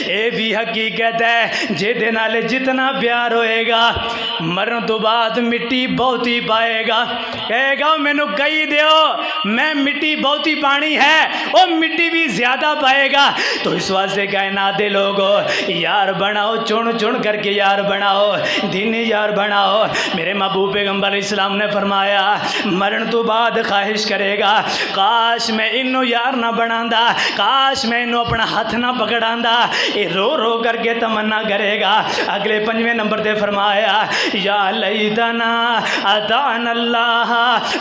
یہ بھی حقیقت ہے جہدے نال جتنا پیار ہوئے گا مرن تو بعد مٹی بہتی پائے گا، کہے گا مینو کہی دیو میں مٹی بہتی پانی ہے وہ مٹی بھی زیادہ پائے گا۔ تو اس واسطے کائنات دے لوگو یار بناؤ، چن چن کر کے یار بناؤ، دینی یار بناؤ۔ میرے محبوب پیغمبر علیہ السلام نے فرمایا مرن تو بعد خواہش کرے گا کاش میں انہوں یار نہ بناندا، کاش میں انہوں اپنا ہاتھ نہ پکڑاندا، یہ رو رو کر کے تمنا کرے گا۔ اگلے 5ویں نمبر تے فرمایا یا لیتنا اطعنا اللہ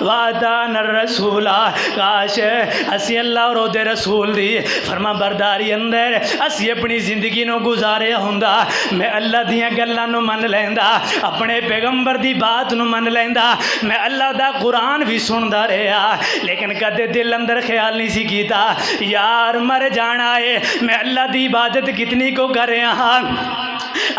واطعنا الرسول، کاش اسی اللہ اور دے رسول دی فرما برداری اندر اسی اپنی زندگی نو گزارے ہوندا، میں اللہ دیاں گلاں نو من لیندا، اپنے پیغمبر دی بات نو من لیندا، میں اللہ دا قرآن بھی سندا رہا، لیکن کدے دل اندر خیال نہیں سی کیتا یار مر جانا ہے، میں اللہ دی عبادت کتنی کو کر رہا ہاں،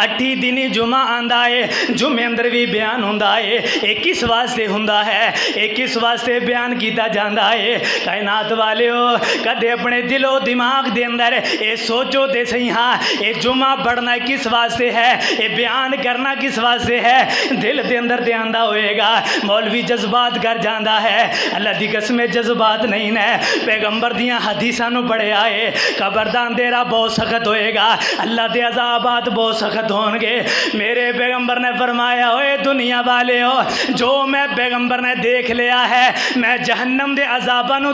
8 دن جمعہ آندا ہے، جمعے اندر بھی بیان ہوندا ہے، ایک کس واسطے ہوندا ہے، ایک کس واسطے بیان کیتا جاندا ہے۔ کائنات والیو کدے اپنے دل و دماغ دے اندر اے سوچو تے صحیح ہاں اے جمعہ پڑھنا کس واسطے ہے، اے بیان کرنا کس واسطے ہے، دل دے اندر دے آندا ہوئے گا مولوی جذبات کر جاندا ہے، اللہ دی قسم جذبات نہیں ہے، پیغمبر دیاں حدیثاں نو پڑھے آئے قبر دا اندھیرا بہت سخت ہوئے گا، اللہ دے عذابات بہت سخت ہون گے۔ میرے پیغمبر نے فرمایا ہوئے دنیا والے ہو جو میں پیغمبر نے دیکھ لیا ہے، میں جہنم دے عذاباں نو